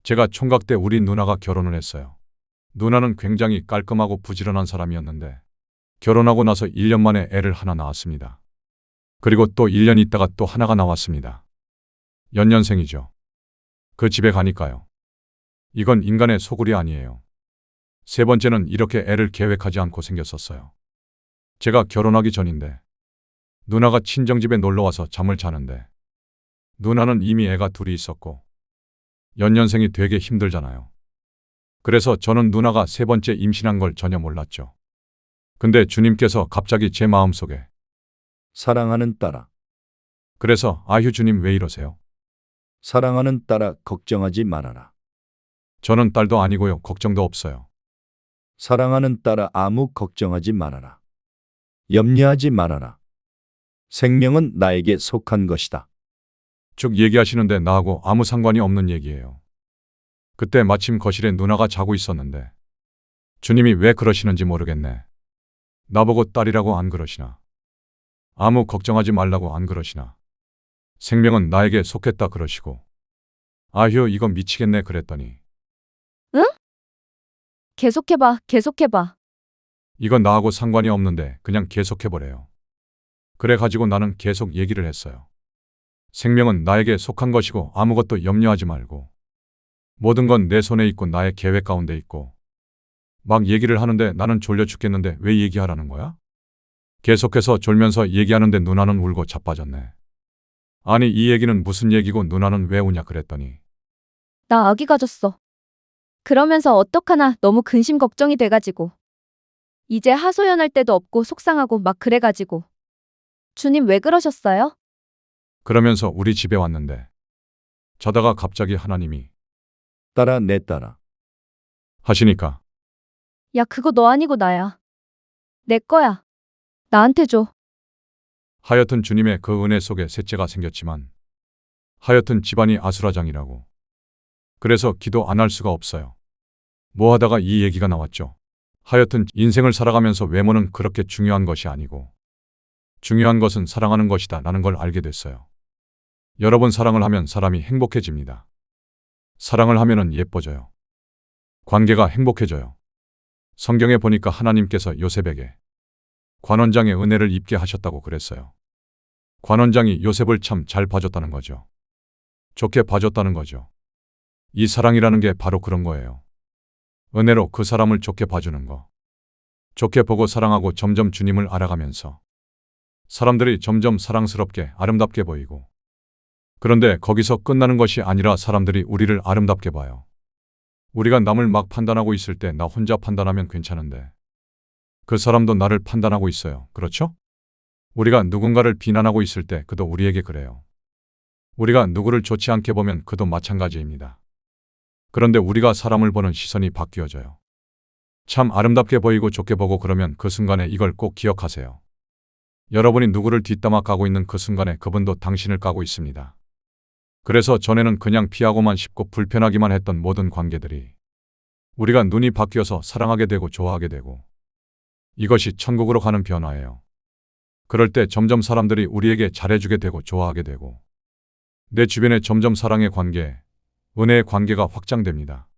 제가 총각 때 우리 누나가 결혼을 했어요. 누나는 굉장히 깔끔하고 부지런한 사람이었는데 결혼하고 나서 1년 만에 애를 하나 낳았습니다. 그리고 또 1년 있다가 또 하나가 나왔습니다. 연년생이죠. 그 집에 가니까요. 이건 인간의 소굴이 아니에요. 세 번째는 이렇게 애를 계획하지 않고 생겼었어요. 제가 결혼하기 전인데 누나가 친정집에 놀러와서 잠을 자는데 누나는 이미 애가 둘이 있었고 연년생이 되게 힘들잖아요. 그래서 저는 누나가 세 번째 임신한 걸 전혀 몰랐죠. 근데 주님께서 갑자기 제 마음속에 사랑하는 딸아, 그래서 아휴 주님 왜 이러세요? 사랑하는 딸아, 걱정하지 말아라. 저는 딸도 아니고요. 걱정도 없어요. 사랑하는 딸아, 아무 걱정하지 말아라. 염려하지 말아라. 생명은 나에게 속한 것이다. 쭉 얘기하시는데 나하고 아무 상관이 없는 얘기예요. 그때 마침 거실에 누나가 자고 있었는데 주님이 왜 그러시는지 모르겠네. 나보고 딸이라고 안 그러시나? 아무 걱정하지 말라고 안 그러시나? 생명은 나에게 속했다 그러시고 아휴 이거 미치겠네 그랬더니 응? 계속해봐, 계속해봐. 이건 나하고 상관이 없는데 그냥 계속해보래요. 그래가지고 나는 계속 얘기를 했어요. 생명은 나에게 속한 것이고 아무것도 염려하지 말고 모든 건 내 손에 있고 나의 계획 가운데 있고 막 얘기를 하는데 나는 졸려 죽겠는데 왜 얘기하라는 거야? 계속해서 졸면서 얘기하는데 누나는 울고 자빠졌네. 아니 이 얘기는 무슨 얘기고 누나는 왜 우냐 그랬더니 나 아기 가졌어. 그러면서 어떡하나 너무 근심 걱정이 돼가지고. 이제 하소연할 데도 없고 속상하고 막 그래가지고. 주님 왜 그러셨어요? 그러면서 우리 집에 왔는데 자다가 갑자기 하나님이 딸아, 내 딸아. 하시니까 야, 그거 너 아니고 나야. 내 거야. 나한테 줘. 하여튼 주님의 그 은혜 속에 셋째가 생겼지만 하여튼 집안이 아수라장이라고. 그래서 기도 안 할 수가 없어요. 뭐 하다가 이 얘기가 나왔죠. 하여튼 인생을 살아가면서 외모는 그렇게 중요한 것이 아니고 중요한 것은 사랑하는 것이다 라는 걸 알게 됐어요. 여러분 사랑을 하면 사람이 행복해집니다. 사랑을 하면은 예뻐져요. 관계가 행복해져요. 성경에 보니까 하나님께서 요셉에게 관원장의 은혜를 입게 하셨다고 그랬어요. 관원장이 요셉을 참 잘 봐줬다는 거죠. 좋게 봐줬다는 거죠. 이 사랑이라는 게 바로 그런 거예요. 은혜로 그 사람을 좋게 봐주는 거. 좋게 보고 사랑하고 점점 주님을 알아가면서 사람들이 점점 사랑스럽게 아름답게 보이고 그런데 거기서 끝나는 것이 아니라 사람들이 우리를 아름답게 봐요. 우리가 남을 막 판단하고 있을 때 나 혼자 판단하면 괜찮은데 그 사람도 나를 판단하고 있어요. 그렇죠? 우리가 누군가를 비난하고 있을 때 그도 우리에게 그래요. 우리가 누구를 좋지 않게 보면 그도 마찬가지입니다. 그런데 우리가 사람을 보는 시선이 바뀌어져요. 참 아름답게 보이고 좋게 보고 그러면 그 순간에 이걸 꼭 기억하세요. 여러분이 누구를 뒷담화 까고 있는 그 순간에 그분도 당신을 까고 있습니다. 그래서 전에는 그냥 피하고만 싶고 불편하기만 했던 모든 관계들이 우리가 눈이 바뀌어서 사랑하게 되고 좋아하게 되고 이것이 천국으로 가는 변화예요. 그럴 때 점점 사람들이 우리에게 잘해주게 되고 좋아하게 되고 내 주변에 점점 사랑의 관계, 은혜의 관계가 확장됩니다.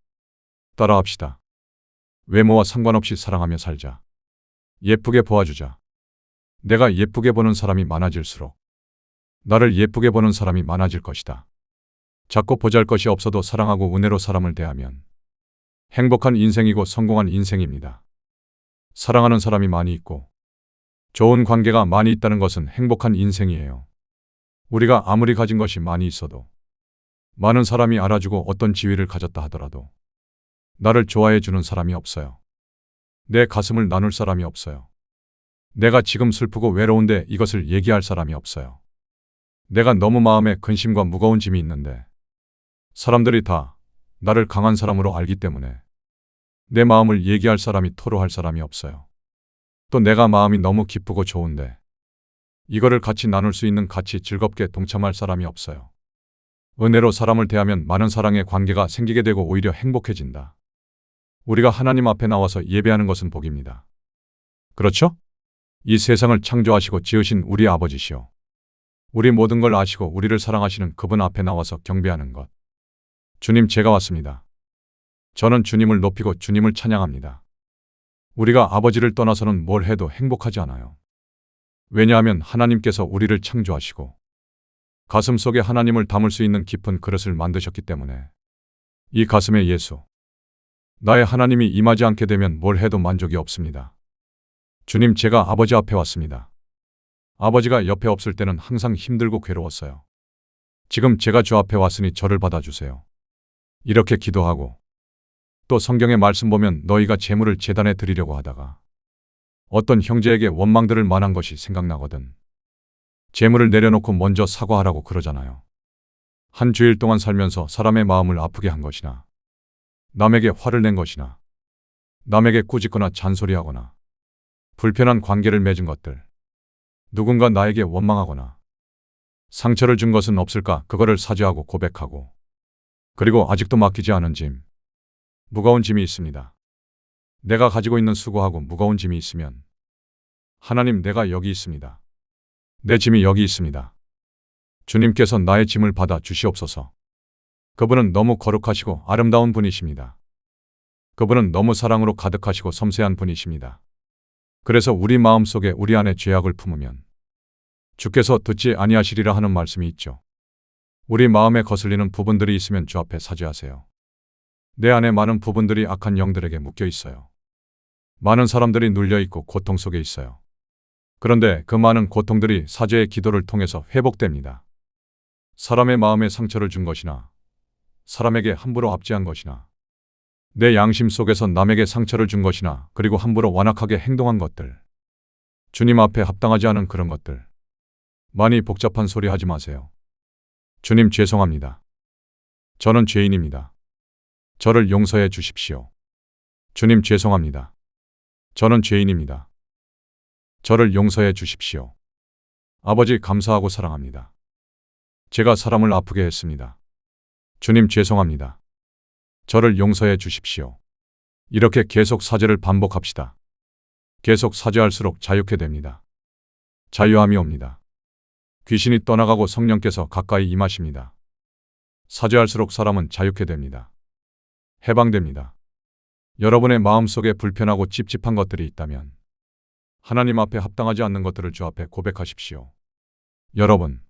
따라합시다. 외모와 상관없이 사랑하며 살자. 예쁘게 보아주자. 내가 예쁘게 보는 사람이 많아질수록 나를 예쁘게 보는 사람이 많아질 것이다. 작고 보잘것이 없어도 사랑하고 은혜로 사람을 대하면 행복한 인생이고 성공한 인생입니다. 사랑하는 사람이 많이 있고 좋은 관계가 많이 있다는 것은 행복한 인생이에요. 우리가 아무리 가진 것이 많이 있어도 많은 사람이 알아주고 어떤 지위를 가졌다 하더라도 나를 좋아해 주는 사람이 없어요. 내 가슴을 나눌 사람이 없어요. 내가 지금 슬프고 외로운데 이것을 얘기할 사람이 없어요. 내가 너무 마음에 근심과 무거운 짐이 있는데 사람들이 다 나를 강한 사람으로 알기 때문에 내 마음을 얘기할 사람이 토로할 사람이 없어요. 또 내가 마음이 너무 기쁘고 좋은데 이거를 같이 나눌 수 있는 같이 즐겁게 동참할 사람이 없어요. 은혜로 사람을 대하면 많은 사랑의 관계가 생기게 되고 오히려 행복해진다. 우리가 하나님 앞에 나와서 예배하는 것은 복입니다. 그렇죠? 이 세상을 창조하시고 지으신 우리 아버지시오. 우리 모든 걸 아시고 우리를 사랑하시는 그분 앞에 나와서 경배하는 것. 주님, 제가 왔습니다. 저는 주님을 높이고 주님을 찬양합니다. 우리가 아버지를 떠나서는 뭘 해도 행복하지 않아요. 왜냐하면 하나님께서 우리를 창조하시고 가슴 속에 하나님을 담을 수 있는 깊은 그릇을 만드셨기 때문에 이 가슴에 예수, 나의 하나님이 임하지 않게 되면 뭘 해도 만족이 없습니다. 주님, 제가 아버지 앞에 왔습니다. 아버지가 옆에 없을 때는 항상 힘들고 괴로웠어요. 지금 제가 주 앞에 왔으니 저를 받아주세요. 이렇게 기도하고 또 성경의 말씀 보면 너희가 제물을 제단에 드리려고 하다가 어떤 형제에게 원망들을 만한 것이 생각나거든. 제물을 내려놓고 먼저 사과하라고 그러잖아요. 한 주일 동안 살면서 사람의 마음을 아프게 한 것이나 남에게 화를 낸 것이나 남에게 꾸짖거나 잔소리하거나 불편한 관계를 맺은 것들, 누군가 나에게 원망하거나 상처를 준 것은 없을까? 그거를 사죄하고 고백하고 그리고 아직도 맡기지 않은 짐, 무거운 짐이 있습니다. 내가 가지고 있는 수고하고 무거운 짐이 있으면 하나님, 내가 여기 있습니다. 내 짐이 여기 있습니다. 주님께서 나의 짐을 받아 주시옵소서. 그분은 너무 거룩하시고 아름다운 분이십니다. 그분은 너무 사랑으로 가득하시고 섬세한 분이십니다. 그래서 우리 마음속에 우리 안에 죄악을 품으면 주께서 듣지 아니하시리라 하는 말씀이 있죠. 우리 마음에 거슬리는 부분들이 있으면 주 앞에 사죄하세요. 내 안에 많은 부분들이 악한 영들에게 묶여 있어요. 많은 사람들이 눌려 있고 고통 속에 있어요. 그런데 그 많은 고통들이 사죄의 기도를 통해서 회복됩니다. 사람의 마음에 상처를 준 것이나 사람에게 함부로 압제한 것이나 내 양심 속에서 남에게 상처를 준 것이나 그리고 함부로 완악하게 행동한 것들, 주님 앞에 합당하지 않은 그런 것들, 많이 복잡한 소리 하지 마세요. 주님, 죄송합니다. 저는 죄인입니다. 저를 용서해 주십시오. 주님, 죄송합니다. 저는 죄인입니다. 저를 용서해 주십시오. 아버지, 감사하고 사랑합니다. 제가 사람을 아프게 했습니다. 주님, 죄송합니다. 저를 용서해 주십시오. 이렇게 계속 사죄를 반복합시다. 계속 사죄할수록 자유케 됩니다. 자유함이 옵니다. 귀신이 떠나가고 성령께서 가까이 임하십니다. 사죄할수록 사람은 자유케 됩니다. 해방됩니다. 여러분의 마음속에 불편하고 찝찝한 것들이 있다면 하나님 앞에 합당하지 않는 것들을 주 앞에 고백하십시오. 여러분,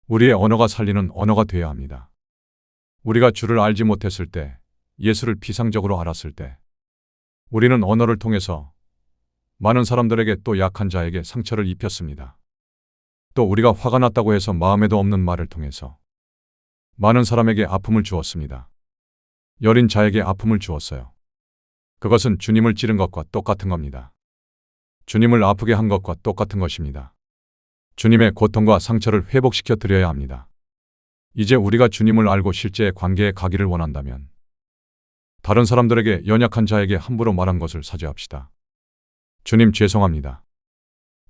우리의 언어가 살리는 언어가 되어야 합니다. 우리가 주를 알지 못했을 때, 예수를 비상적으로 알았을 때, 우리는 언어를 통해서 많은 사람들에게 또 약한 자에게 상처를 입혔습니다. 또 우리가 화가 났다고 해서 마음에도 없는 말을 통해서 많은 사람에게 아픔을 주었습니다. 여린 자에게 아픔을 주었어요. 그것은 주님을 찌른 것과 똑같은 겁니다. 주님을 아프게 한 것과 똑같은 것입니다. 주님의 고통과 상처를 회복시켜 드려야 합니다. 이제 우리가 주님을 알고 실제의 관계에 가기를 원한다면 다른 사람들에게 연약한 자에게 함부로 말한 것을 사죄합시다. 주님, 죄송합니다.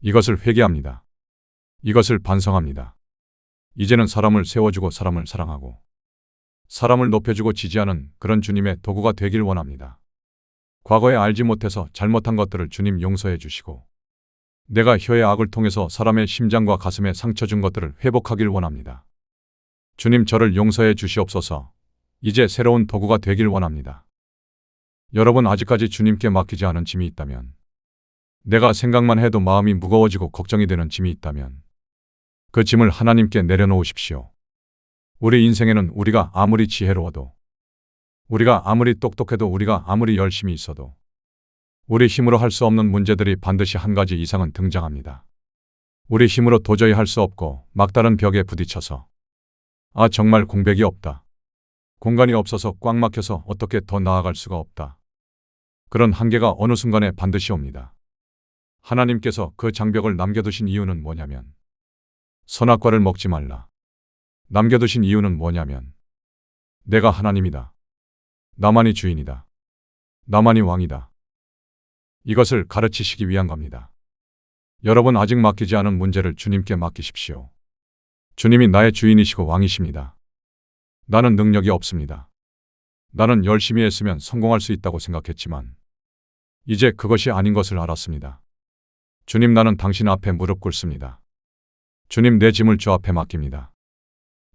이것을 회개합니다. 이것을 반성합니다. 이제는 사람을 세워주고 사람을 사랑하고 사람을 높여주고 지지하는 그런 주님의 도구가 되길 원합니다. 과거에 알지 못해서 잘못한 것들을 주님 용서해 주시고 내가 혀의 악을 통해서 사람의 심장과 가슴에 상처 준 것들을 회복하길 원합니다. 주님, 저를 용서해 주시옵소서. 이제 새로운 도구가 되길 원합니다. 여러분, 아직까지 주님께 맡기지 않은 짐이 있다면, 내가 생각만 해도 마음이 무거워지고 걱정이 되는 짐이 있다면 그 짐을 하나님께 내려놓으십시오. 우리 인생에는 우리가 아무리 지혜로워도, 우리가 아무리 똑똑해도, 우리가 아무리 열심히 있어도 우리 힘으로 할 수 없는 문제들이 반드시 한 가지 이상은 등장합니다. 우리 힘으로 도저히 할 수 없고 막다른 벽에 부딪혀서 정말 공백이 없다. 공간이 없어서 꽉 막혀서 어떻게 더 나아갈 수가 없다. 그런 한계가 어느 순간에 반드시 옵니다. 하나님께서 그 장벽을 남겨두신 이유는 뭐냐면 선악과를 먹지 말라. 남겨두신 이유는 뭐냐면 내가 하나님이다. 나만이 주인이다. 나만이 왕이다. 이것을 가르치시기 위한 겁니다. 여러분, 아직 맡기지 않은 문제를 주님께 맡기십시오. 주님이 나의 주인이시고 왕이십니다. 나는 능력이 없습니다. 나는 열심히 했으면 성공할 수 있다고 생각했지만 이제 그것이 아닌 것을 알았습니다. 주님, 나는 당신 앞에 무릎 꿇습니다. 주님, 내 짐을 주 앞에 맡깁니다.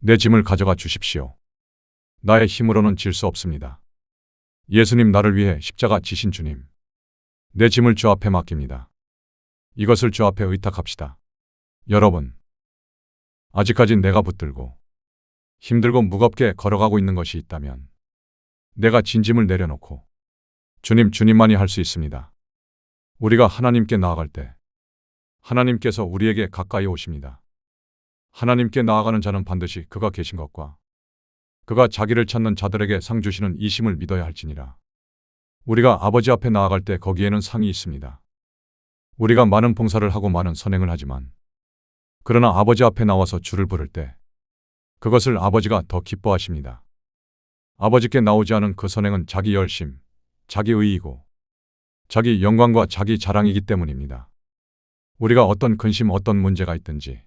내 짐을 가져가 주십시오. 나의 힘으로는 질 수 없습니다. 예수님 나를 위해 십자가 지신 주님. 내 짐을 주 앞에 맡깁니다. 이것을 주 앞에 의탁합시다. 여러분, 아직까지 내가 붙들고 힘들고 무겁게 걸어가고 있는 것이 있다면 내가 진 짐을 내려놓고 주님만이 할 수 있습니다. 우리가 하나님께 나아갈 때 하나님께서 우리에게 가까이 오십니다. 하나님께 나아가는 자는 반드시 그가 계신 것과 그가 자기를 찾는 자들에게 상 주시는 이 심을 믿어야 할지니라. 우리가 아버지 앞에 나아갈 때 거기에는 상이 있습니다. 우리가 많은 봉사를 하고 많은 선행을 하지만 그러나 아버지 앞에 나와서 주를 부를 때 그것을 아버지가 더 기뻐하십니다. 아버지께 나오지 않은 그 선행은 자기 열심, 자기 의이고 자기 영광과 자기 자랑이기 때문입니다. 우리가 어떤 근심, 어떤 문제가 있든지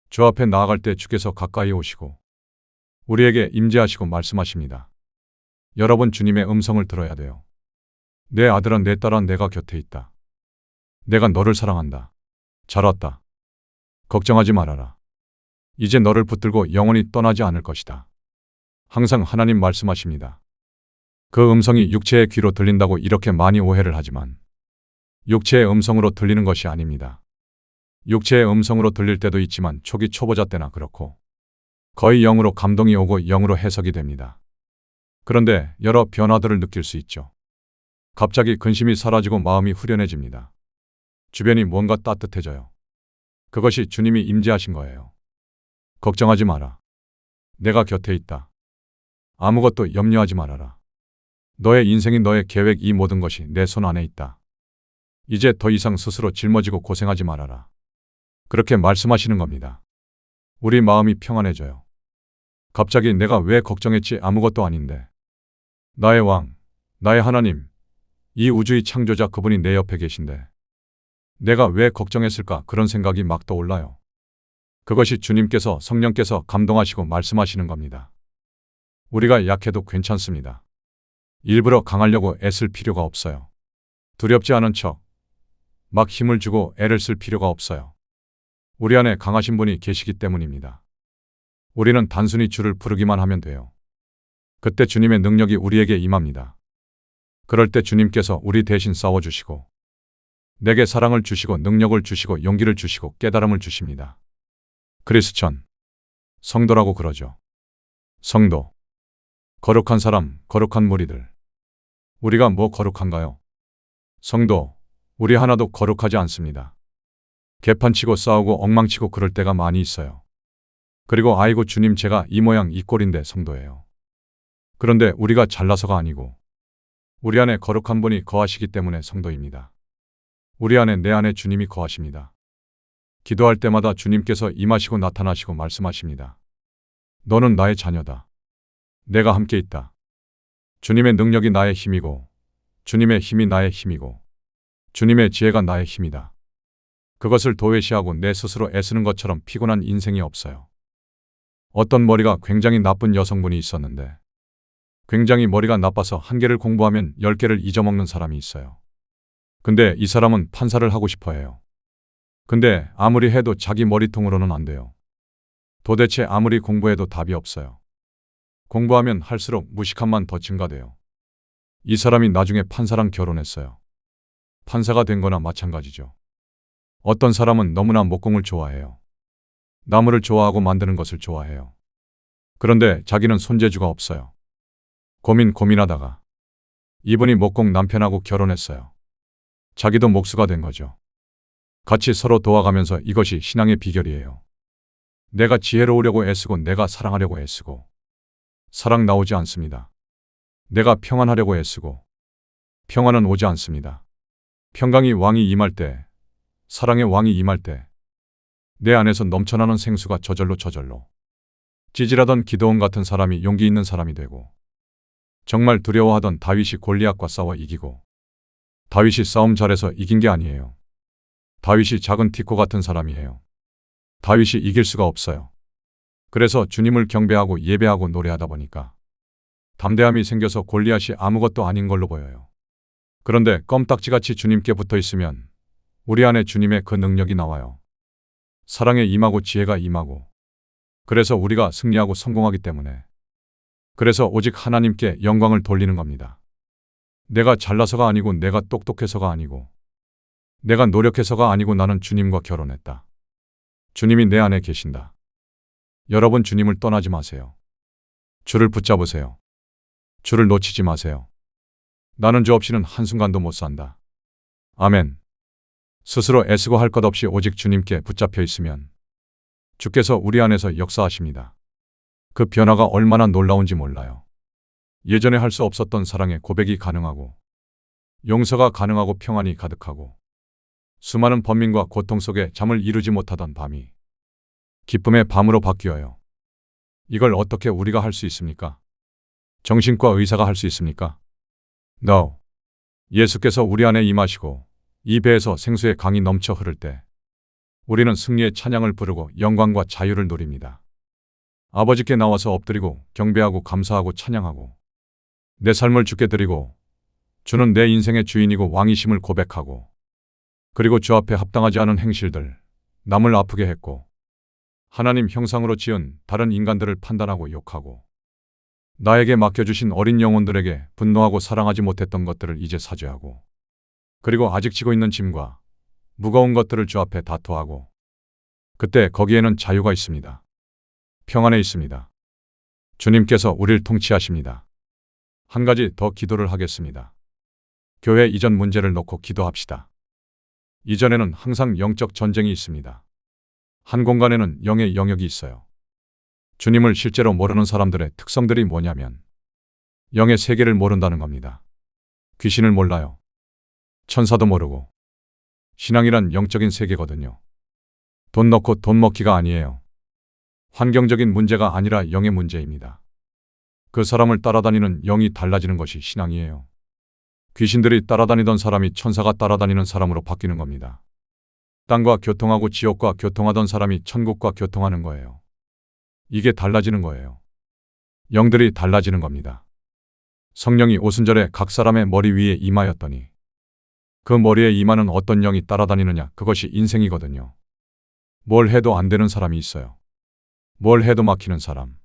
주 앞에 나아갈 때 주께서 가까이 오시고 우리에게 임재하시고 말씀하십니다. 여러분, 주님의 음성을 들어야 돼요. 내 아들아, 내 딸아, 내가 곁에 있다. 내가 너를 사랑한다. 잘 왔다. 걱정하지 말아라. 이제 너를 붙들고 영원히 떠나지 않을 것이다. 항상 하나님 말씀하십니다. 그 음성이 육체의 귀로 들린다고 이렇게 많이 오해를 하지만 육체의 음성으로 들리는 것이 아닙니다. 육체의 음성으로 들릴 때도 있지만 초기 초보자 때나 그렇고 거의 영으로 감동이 오고 영으로 해석이 됩니다. 그런데 여러 변화들을 느낄 수 있죠. 갑자기 근심이 사라지고 마음이 후련해집니다. 주변이 뭔가 따뜻해져요. 그것이 주님이 임재하신 거예요. 걱정하지 마라. 내가 곁에 있다. 아무것도 염려하지 말아라. 너의 인생이, 너의 계획, 이 모든 것이 내 손 안에 있다. 이제 더 이상 스스로 짊어지고 고생하지 말아라. 그렇게 말씀하시는 겁니다. 우리 마음이 평안해져요. 갑자기 내가 왜 걱정했지? 아무것도 아닌데. 나의 왕, 나의 하나님, 이 우주의 창조자, 그분이 내 옆에 계신데 내가 왜 걱정했을까? 그런 생각이 막 떠올라요. 그것이 주님께서, 성령께서 감동하시고 말씀하시는 겁니다. 우리가 약해도 괜찮습니다. 일부러 강하려고 애쓸 필요가 없어요. 두렵지 않은 척 막 힘을 주고 애를 쓸 필요가 없어요. 우리 안에 강하신 분이 계시기 때문입니다. 우리는 단순히 주를 부르기만 하면 돼요. 그때 주님의 능력이 우리에게 임합니다. 그럴 때 주님께서 우리 대신 싸워주시고 내게 사랑을 주시고 능력을 주시고 용기를 주시고 깨달음을 주십니다. 크리스천, 성도라고 그러죠. 성도, 거룩한 사람, 거룩한 무리들. 우리가 뭐 거룩한가요? 성도, 우리 하나도 거룩하지 않습니다. 개판치고 싸우고 엉망치고 그럴 때가 많이 있어요. 그리고 아이고 주님, 제가 이 모양 이 꼴인데 성도예요. 그런데 우리가 잘나서가 아니고 우리 안에 거룩한 분이 거하시기 때문에 성도입니다. 우리 안에, 내 안에 주님이 거하십니다. 기도할 때마다 주님께서 임하시고 나타나시고 말씀하십니다. 너는 나의 자녀다. 내가 함께 있다. 주님의 능력이 나의 힘이고 주님의 힘이 나의 힘이고 주님의 지혜가 나의 힘이다. 그것을 도외시하고 내 스스로 애쓰는 것처럼 피곤한 인생이 없어요. 어떤 머리가 굉장히 나쁜 여성분이 있었는데 굉장히 머리가 나빠서 한 개를 공부하면 10개를 잊어먹는 사람이 있어요. 근데 이 사람은 판사를 하고 싶어 해요. 근데 아무리 해도 자기 머리통으로는 안 돼요. 도대체 아무리 공부해도 답이 없어요. 공부하면 할수록 무식함만 더 증가돼요. 이 사람이 나중에 판사랑 결혼했어요. 판사가 된 거나 마찬가지죠. 어떤 사람은 너무나 목공을 좋아해요. 나무를 좋아하고 만드는 것을 좋아해요. 그런데 자기는 손재주가 없어요. 고민하다가 이분이 목공 남편하고 결혼했어요. 자기도 목수가 된 거죠. 같이 서로 도와가면서, 이것이 신앙의 비결이에요. 내가 지혜로우려고 애쓰고 내가 사랑하려고 애쓰고 사랑 나오지 않습니다. 내가 평안하려고 애쓰고 평안은 오지 않습니다. 평강이 왕이 임할 때, 사랑의 왕이 임할 때 내 안에서 넘쳐나는 생수가 저절로 찌질하던 기드온 같은 사람이 용기 있는 사람이 되고, 정말 두려워하던 다윗이 골리앗과 싸워 이기고, 다윗이 싸움 잘해서 이긴 게 아니에요. 다윗이 작은 티코 같은 사람이에요. 다윗이 이길 수가 없어요. 그래서 주님을 경배하고 예배하고 노래하다 보니까 담대함이 생겨서 골리앗이 아무것도 아닌 걸로 보여요. 그런데 껌딱지같이 주님께 붙어 있으면 우리 안에 주님의 그 능력이 나와요. 사랑에 임하고 지혜가 임하고, 그래서 우리가 승리하고 성공하기 때문에 그래서 오직 하나님께 영광을 돌리는 겁니다. 내가 잘나서가 아니고 내가 똑똑해서가 아니고 내가 노력해서가 아니고 나는 주님과 결혼했다. 주님이 내 안에 계신다. 여러분 주님을 떠나지 마세요. 주를 붙잡으세요. 주를 놓치지 마세요. 나는 주 없이는 한순간도 못 산다. 아멘. 스스로 애쓰고 할 것 없이 오직 주님께 붙잡혀 있으면 주께서 우리 안에서 역사하십니다. 그 변화가 얼마나 놀라운지 몰라요. 예전에 할 수 없었던 사랑의 고백이 가능하고 용서가 가능하고 평안이 가득하고 수많은 번민과 고통 속에 잠을 이루지 못하던 밤이 기쁨의 밤으로 바뀌어요. 이걸 어떻게 우리가 할 수 있습니까? 정신과 의사가 할 수 있습니까? No. 예수께서 우리 안에 임하시고 이 배에서 생수의 강이 넘쳐 흐를 때 우리는 승리의 찬양을 부르고 영광과 자유를 누립니다. 아버지께 나와서 엎드리고 경배하고 감사하고 찬양하고 내 삶을 주께 드리고 주는 내 인생의 주인이고 왕이심을 고백하고 그리고 주 앞에 합당하지 않은 행실들, 남을 아프게 했고 하나님 형상으로 지은 다른 인간들을 판단하고 욕하고 나에게 맡겨주신 어린 영혼들에게 분노하고 사랑하지 못했던 것들을 이제 사죄하고 그리고 아직 지고 있는 짐과 무거운 것들을 주 앞에 다 토하고 그때 거기에는 자유가 있습니다. 평안에 있습니다. 주님께서 우리를 통치하십니다. 한 가지 더 기도를 하겠습니다. 교회 이전 문제를 놓고 기도합시다. 이전에는 항상 영적 전쟁이 있습니다. 한 공간에는 영의 영역이 있어요. 주님을 실제로 모르는 사람들의 특성들이 뭐냐면 영의 세계를 모른다는 겁니다. 귀신을 몰라요. 천사도 모르고. 신앙이란 영적인 세계거든요. 돈 넣고 돈 먹기가 아니에요. 환경적인 문제가 아니라 영의 문제입니다. 그 사람을 따라다니는 영이 달라지는 것이 신앙이에요. 귀신들이 따라다니던 사람이 천사가 따라다니는 사람으로 바뀌는 겁니다. 땅과 교통하고 지옥과 교통하던 사람이 천국과 교통하는 거예요. 이게 달라지는 거예요. 영들이 달라지는 겁니다. 성령이 오순절에 각 사람의 머리 위에 임하였더니 그 머리에 임하는 어떤 영이 따라다니느냐, 그것이 인생이거든요. 뭘 해도 안 되는 사람이 있어요. 뭘 해도 막히는 사람.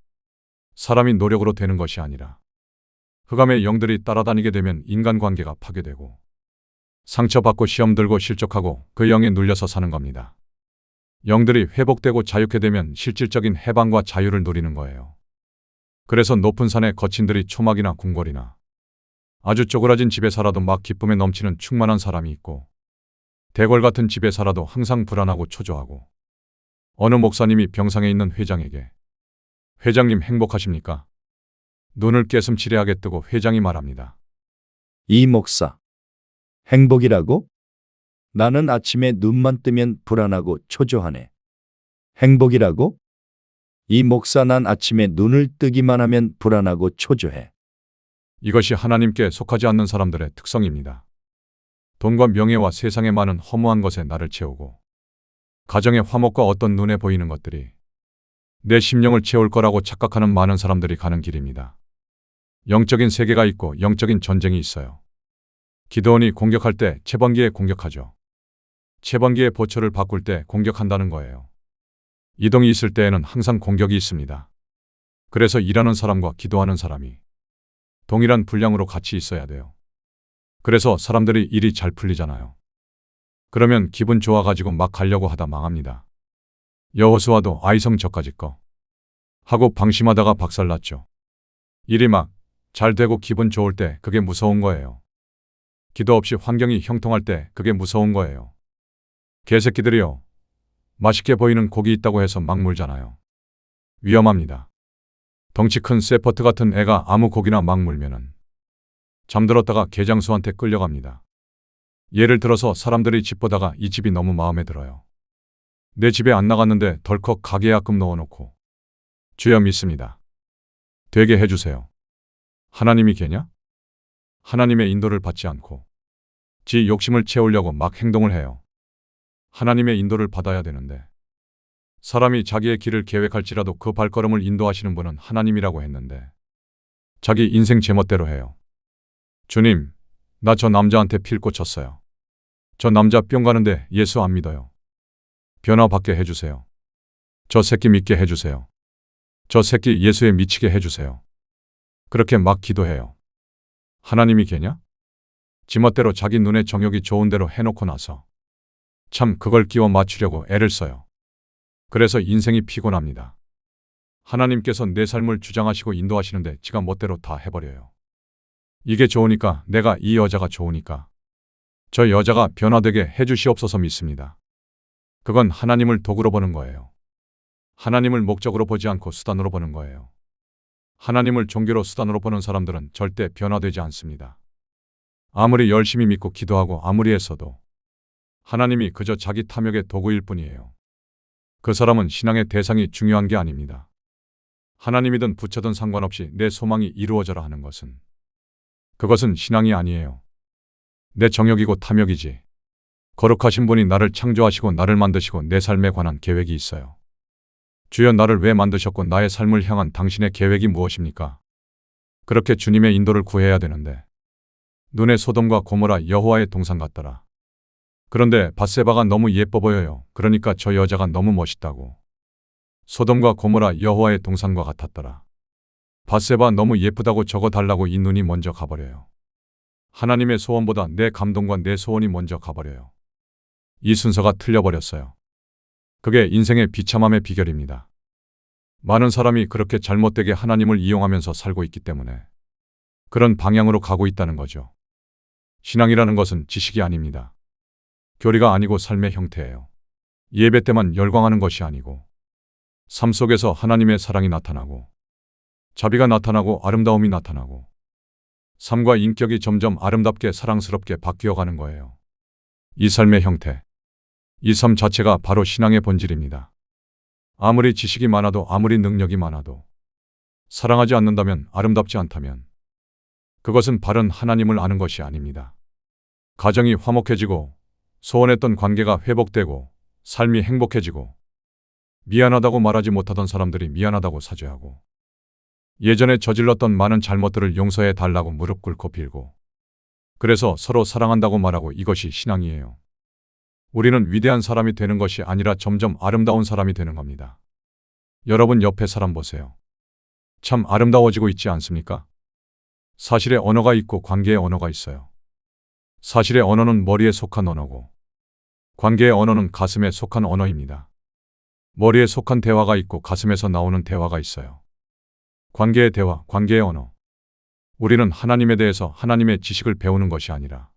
사람이 노력으로 되는 것이 아니라 흑암의 영들이 따라다니게 되면 인간관계가 파괴되고 상처받고 시험 들고 실족하고 그 영에 눌려서 사는 겁니다. 영들이 회복되고 자유케 되면 실질적인 해방과 자유를 누리는 거예요. 그래서 높은 산의 거친들이 초막이나 궁궐이나 아주 쪼그라진 집에 살아도 막 기쁨에 넘치는 충만한 사람이 있고 대궐 같은 집에 살아도 항상 불안하고 초조하고 어느 목사님이 병상에 있는 회장에게 회장님 행복하십니까? 눈을 깨슴치레하게 뜨고 회장이 말합니다. 이 목사. 행복이라고? 나는 아침에 눈만 뜨면 불안하고 초조하네. 행복이라고? 이 목사, 난 아침에 눈을 뜨기만 하면 불안하고 초조해. 이것이 하나님께 속하지 않는 사람들의 특성입니다. 돈과 명예와 세상의 많은 허무한 것에 나를 채우고 가정의 화목과 어떤 눈에 보이는 것들이 내 심령을 채울 거라고 착각하는 많은 사람들이 가는 길입니다. 영적인 세계가 있고 영적인 전쟁이 있어요. 기드온이 공격할 때 채번기에 공격하죠. 채번기의 보초를 바꿀 때 공격한다는 거예요. 이동이 있을 때에는 항상 공격이 있습니다. 그래서 일하는 사람과 기도하는 사람이 동일한 분량으로 같이 있어야 돼요. 그래서 사람들이 일이 잘 풀리잖아요. 그러면 기분 좋아가지고 막 가려고 하다 망합니다. 여호수아도 아이성 저까지 거 하고 방심하다가 박살났죠. 일이 막 잘 되고 기분 좋을 때 그게 무서운 거예요. 기도 없이 환경이 형통할 때 그게 무서운 거예요. 개새끼들이요. 맛있게 보이는 고기 있다고 해서 막 물잖아요. 위험합니다. 덩치 큰 세퍼트 같은 애가 아무 고기나 막 물면은 잠들었다가 개장수한테 끌려갑니다. 예를 들어서 사람들이 집 보다가 이 집이 너무 마음에 들어요. 내 집에 안 나갔는데 덜컥 가게 예약금 넣어놓고 주여 믿습니다. 되게 해주세요. 하나님이 걔냐? 하나님의 인도를 받지 않고 지 욕심을 채우려고 막 행동을 해요. 하나님의 인도를 받아야 되는데 사람이 자기의 길을 계획할지라도 그 발걸음을 인도하시는 분은 하나님이라고 했는데 자기 인생 제멋대로 해요. 주님, 나 저 남자한테 필 꽂혔어요. 저 남자 뿅 가는데 예수 안 믿어요. 변화받게 해주세요. 저 새끼 믿게 해주세요. 저 새끼 예수에 미치게 해주세요. 그렇게 막 기도해요. 하나님이 개냐? 지멋대로 자기 눈에 정욕이 좋은 대로 해놓고 나서 참 그걸 끼워 맞추려고 애를 써요. 그래서 인생이 피곤합니다. 하나님께서 내 삶을 주장하시고 인도하시는데 지가 멋대로 다 해버려요. 이게 좋으니까, 내가 이 여자가 좋으니까 저 여자가 변화되게 해주시옵소서 믿습니다. 그건 하나님을 도구로 보는 거예요. 하나님을 목적으로 보지 않고 수단으로 보는 거예요. 하나님을 종교로 수단으로 보는 사람들은 절대 변화되지 않습니다. 아무리 열심히 믿고 기도하고 아무리 했어도 하나님이 그저 자기 탐욕의 도구일 뿐이에요. 그 사람은 신앙의 대상이 중요한 게 아닙니다. 하나님이든 부처든 상관없이 내 소망이 이루어져라 하는 것은, 그것은 신앙이 아니에요. 내 정욕이고 탐욕이지. 거룩하신 분이 나를 창조하시고 나를 만드시고 내 삶에 관한 계획이 있어요. 주여, 나를 왜 만드셨고 나의 삶을 향한 당신의 계획이 무엇입니까? 그렇게 주님의 인도를 구해야 되는데 눈에 소돔과 고모라 여호와의 동상 같더라. 그런데 밧세바가 너무 예뻐 보여요. 그러니까 저 여자가 너무 멋있다고. 소돔과 고모라 여호와의 동상과 같았더라. 밧세바 너무 예쁘다고 적어달라고 이 눈이 먼저 가버려요. 하나님의 소원보다 내 감동과 내 소원이 먼저 가버려요. 이 순서가 틀려버렸어요. 그게 인생의 비참함의 비결입니다. 많은 사람이 그렇게 잘못되게 하나님을 이용하면서 살고 있기 때문에 그런 방향으로 가고 있다는 거죠. 신앙이라는 것은 지식이 아닙니다. 교리가 아니고 삶의 형태예요. 예배 때만 열광하는 것이 아니고 삶 속에서 하나님의 사랑이 나타나고 자비가 나타나고 아름다움이 나타나고 삶과 인격이 점점 아름답게 사랑스럽게 바뀌어가는 거예요. 이 삶의 형태, 이 삶 자체가 바로 신앙의 본질입니다. 아무리 지식이 많아도 아무리 능력이 많아도 사랑하지 않는다면, 아름답지 않다면 그것은 바른 하나님을 아는 것이 아닙니다. 가정이 화목해지고 소원했던 관계가 회복되고 삶이 행복해지고 미안하다고 말하지 못하던 사람들이 미안하다고 사죄하고 예전에 저질렀던 많은 잘못들을 용서해 달라고 무릎 꿇고 빌고 그래서 서로 사랑한다고 말하고, 이것이 신앙이에요. 우리는 위대한 사람이 되는 것이 아니라 점점 아름다운 사람이 되는 겁니다. 여러분 옆에 사람 보세요. 참 아름다워지고 있지 않습니까? 사실의 언어가 있고 관계의 언어가 있어요. 사실의 언어는 머리에 속한 언어고 관계의 언어는 가슴에 속한 언어입니다. 머리에 속한 대화가 있고 가슴에서 나오는 대화가 있어요. 관계의 대화, 관계의 언어. 우리는 하나님에 대해서 하나님의 지식을 배우는 것이 아니라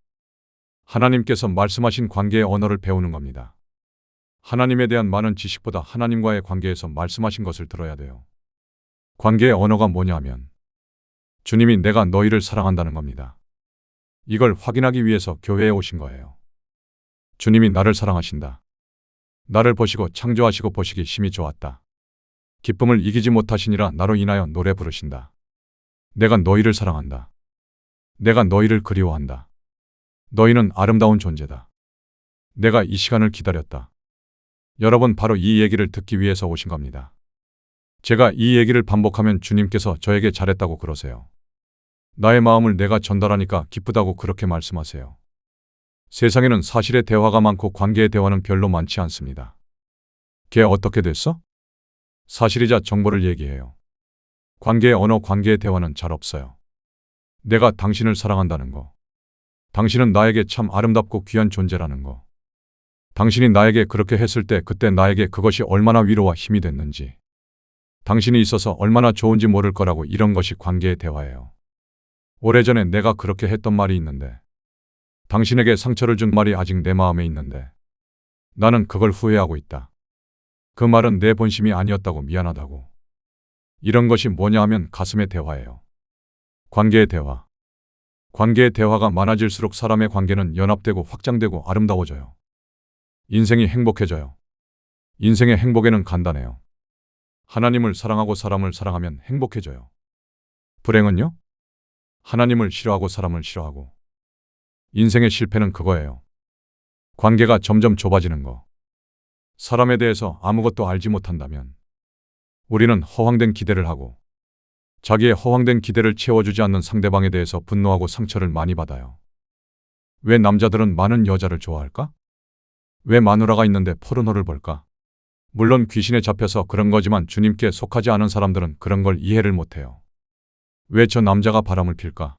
하나님께서 말씀하신 관계의 언어를 배우는 겁니다. 하나님에 대한 많은 지식보다 하나님과의 관계에서 말씀하신 것을 들어야 돼요. 관계의 언어가 뭐냐면 주님이 내가 너희를 사랑한다는 겁니다. 이걸 확인하기 위해서 교회에 오신 거예요. 주님이 나를 사랑하신다. 나를 보시고 창조하시고 보시기 심히 좋았다. 기쁨을 이기지 못하시니라 나로 인하여 노래 부르신다. 내가 너희를 사랑한다. 내가 너희를 그리워한다. 너희는 아름다운 존재다. 내가 이 시간을 기다렸다. 여러분, 바로 이 얘기를 듣기 위해서 오신 겁니다. 제가 이 얘기를 반복하면 주님께서 저에게 잘했다고 그러세요. 나의 마음을 내가 전달하니까 기쁘다고 그렇게 말씀하세요. 세상에는 사실의 대화가 많고 관계의 대화는 별로 많지 않습니다. 걔 어떻게 됐어? 사실이자 정보를 얘기해요. 관계의 언어, 관계의 대화는 잘 없어요. 내가 당신을 사랑한다는 거. 당신은 나에게 참 아름답고 귀한 존재라는 거. 당신이 나에게 그렇게 했을 때 그때 나에게 그것이 얼마나 위로와 힘이 됐는지. 당신이 있어서 얼마나 좋은지 모를 거라고. 이런 것이 관계의 대화예요. 오래전에 내가 그렇게 했던 말이 있는데 당신에게 상처를 준 말이 아직 내 마음에 있는데 나는 그걸 후회하고 있다. 그 말은 내 본심이 아니었다고, 미안하다고. 이런 것이 뭐냐 하면 가슴의 대화예요. 관계의 대화. 관계의 대화가 많아질수록 사람의 관계는 연합되고 확장되고 아름다워져요. 인생이 행복해져요. 인생의 행복에는 간단해요. 하나님을 사랑하고 사람을 사랑하면 행복해져요. 불행은요? 하나님을 싫어하고 사람을 싫어하고. 인생의 실패는 그거예요. 관계가 점점 좁아지는 거. 사람에 대해서 아무것도 알지 못한다면 우리는 허황된 기대를 하고 자기의 허황된 기대를 채워주지 않는 상대방에 대해서 분노하고 상처를 많이 받아요. 왜 남자들은 많은 여자를 좋아할까? 왜 마누라가 있는데 포르노를 볼까? 물론 귀신에 잡혀서 그런 거지만 주님께 속하지 않은 사람들은 그런 걸 이해를 못해요. 왜 저 남자가 바람을 필까?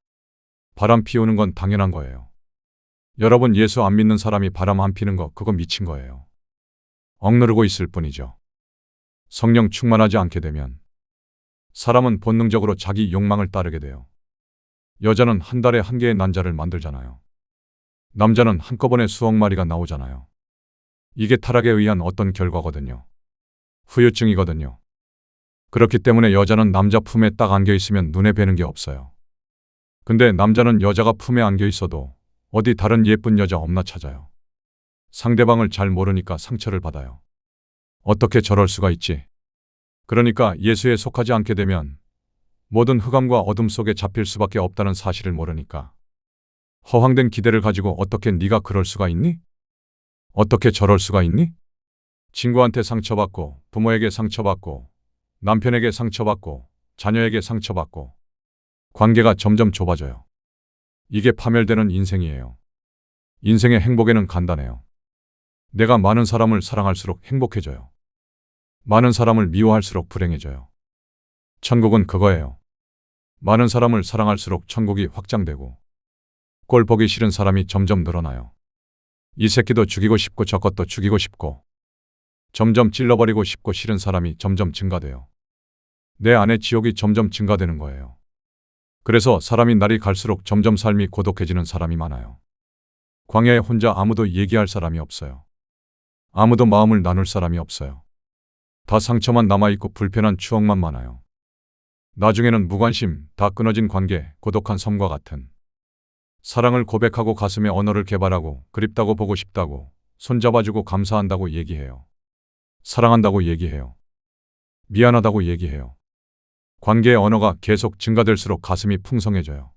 바람 피우는 건 당연한 거예요. 여러분 예수 안 믿는 사람이 바람 안 피는 거 그거 미친 거예요. 억누르고 있을 뿐이죠. 성령 충만하지 않게 되면 사람은 본능적으로 자기 욕망을 따르게 돼요. 여자는 한 달에 한 개의 난자를 만들잖아요. 남자는 한꺼번에 수억 마리가 나오잖아요. 이게 타락에 의한 어떤 결과거든요. 후유증이거든요. 그렇기 때문에 여자는 남자 품에 딱 안겨 있으면 눈에 뵈는 게 없어요. 근데 남자는 여자가 품에 안겨 있어도 어디 다른 예쁜 여자 없나 찾아요. 상대방을 잘 모르니까 상처를 받아요. 어떻게 저럴 수가 있지? 그러니까 예수에 속하지 않게 되면 모든 흑암과 어둠 속에 잡힐 수밖에 없다는 사실을 모르니까 허황된 기대를 가지고 어떻게 네가 그럴 수가 있니? 어떻게 저럴 수가 있니? 친구한테 상처받고 부모에게 상처받고 남편에게 상처받고 자녀에게 상처받고 관계가 점점 좁아져요. 이게 파멸되는 인생이에요. 인생의 행복에는 간단해요. 내가 많은 사람을 사랑할수록 행복해져요. 많은 사람을 미워할수록 불행해져요. 천국은 그거예요. 많은 사람을 사랑할수록 천국이 확장되고 꼴 보기 싫은 사람이 점점 늘어나요. 이 새끼도 죽이고 싶고 저것도 죽이고 싶고 점점 찔러버리고 싶고 싫은 사람이 점점 증가돼요. 내 안에 지옥이 점점 증가되는 거예요. 그래서 사람이 날이 갈수록 점점 삶이 고독해지는 사람이 많아요. 광야에 혼자 아무도 얘기할 사람이 없어요. 아무도 마음을 나눌 사람이 없어요. 다 상처만 남아있고 불편한 추억만 많아요. 나중에는 무관심, 다 끊어진 관계, 고독한 섬과 같은 사랑을 고백하고 가슴에 언어를 개발하고 그립다고 보고 싶다고 손잡아주고 감사한다고 얘기해요. 사랑한다고 얘기해요. 미안하다고 얘기해요. 관계의 언어가 계속 증가될수록 가슴이 풍성해져요.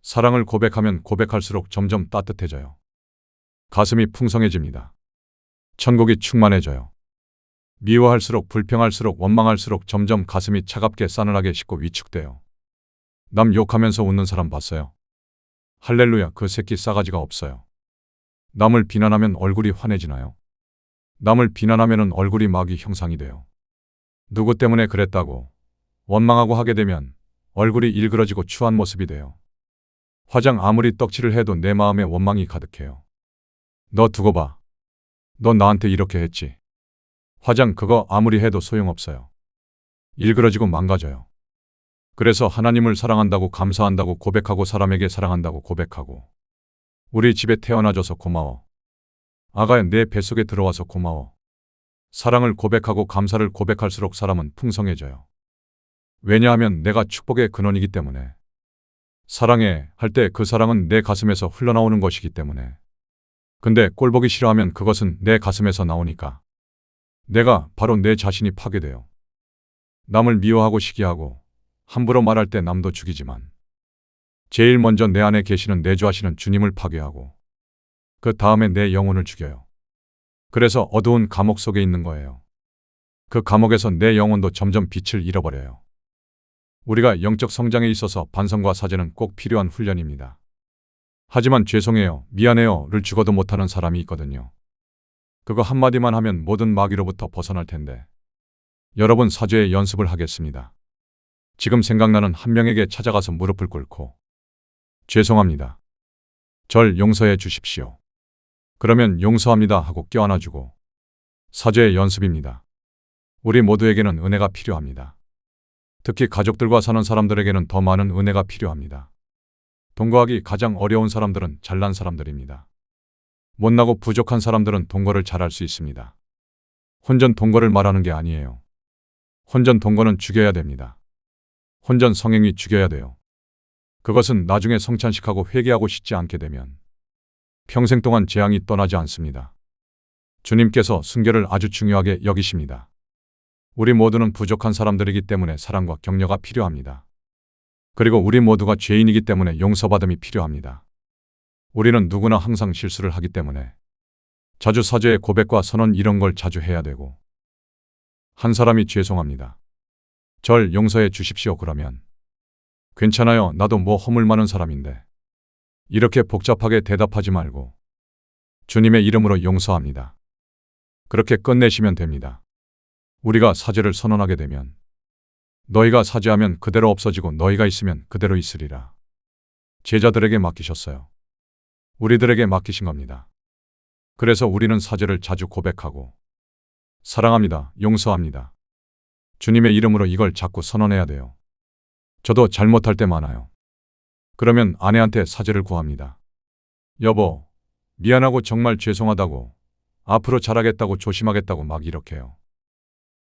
사랑을 고백하면 고백할수록 점점 따뜻해져요. 가슴이 풍성해집니다. 천국이 충만해져요. 미워할수록 불평할수록 원망할수록 점점 가슴이 차갑게 싸늘하게 식고 위축돼요. 남 욕하면서 웃는 사람 봤어요? 할렐루야, 그 새끼 싸가지가 없어요. 남을 비난하면 얼굴이 환해지나요? 남을 비난하면 얼굴이 마귀 형상이 돼요. 누구 때문에 그랬다고 원망하고 하게 되면 얼굴이 일그러지고 추한 모습이 돼요. 화장 아무리 떡칠을 해도 내 마음에 원망이 가득해요. 너 두고 봐. 너 나한테 이렇게 했지. 화장 그거 아무리 해도 소용없어요. 일그러지고 망가져요. 그래서 하나님을 사랑한다고 감사한다고 고백하고 사람에게 사랑한다고 고백하고 우리 집에 태어나줘서 고마워. 아가야 내 뱃속에 들어와서 고마워. 사랑을 고백하고 감사를 고백할수록 사람은 풍성해져요. 왜냐하면 내가 축복의 근원이기 때문에 사랑해 할 때 그 사랑은 내 가슴에서 흘러나오는 것이기 때문에 근데 꼴보기 싫어하면 그것은 내 가슴에서 나오니까 내가 바로 내 자신이 파괴돼요. 남을 미워하고 시기하고 함부로 말할 때 남도 죽이지만 제일 먼저 내 안에 계시는 내주하시는 주님을 파괴하고 그 다음에 내 영혼을 죽여요. 그래서 어두운 감옥 속에 있는 거예요. 그 감옥에서 내 영혼도 점점 빛을 잃어버려요. 우리가 영적 성장에 있어서 반성과 사죄는 꼭 필요한 훈련입니다. 하지만 죄송해요, 미안해요를 죽어도 못하는 사람이 있거든요. 그거 한마디만 하면 모든 마귀로부터 벗어날 텐데. 여러분 사죄의 연습을 하겠습니다. 지금 생각나는 한 명에게 찾아가서 무릎을 꿇고 죄송합니다. 절 용서해 주십시오. 그러면 용서합니다 하고 껴안아주고 사죄의 연습입니다. 우리 모두에게는 은혜가 필요합니다. 특히 가족들과 사는 사람들에게는 더 많은 은혜가 필요합니다. 동거하기 가장 어려운 사람들은 잘난 사람들입니다. 못나고 부족한 사람들은 동거를 잘할 수 있습니다. 혼전 동거를 말하는 게 아니에요. 혼전 동거는 죽여야 됩니다. 혼전 성행위 죽여야 돼요. 그것은 나중에 성찬식하고 회개하고 싶지 않게 되면 평생 동안 재앙이 떠나지 않습니다. 주님께서 순결을 아주 중요하게 여기십니다. 우리 모두는 부족한 사람들이기 때문에 사랑과 격려가 필요합니다. 그리고 우리 모두가 죄인이기 때문에 용서받음이 필요합니다. 우리는 누구나 항상 실수를 하기 때문에 자주 사죄의 고백과 선언 이런 걸 자주 해야 되고 한 사람이 죄송합니다. 절 용서해 주십시오 그러면 괜찮아요. 나도 뭐 허물 많은 사람인데 이렇게 복잡하게 대답하지 말고 주님의 이름으로 용서합니다. 그렇게 끝내시면 됩니다. 우리가 사죄를 선언하게 되면 너희가 사죄하면 그대로 없어지고 너희가 있으면 그대로 있으리라. 제자들에게 맡기셨어요. 우리들에게 맡기신 겁니다. 그래서 우리는 사죄를 자주 고백하고 사랑합니다. 용서합니다. 주님의 이름으로 이걸 자꾸 선언해야 돼요. 저도 잘못할 때 많아요. 그러면 아내한테 사죄를 구합니다. 여보, 미안하고 정말 죄송하다고, 앞으로 잘하겠다고 조심하겠다고 막 이렇게요.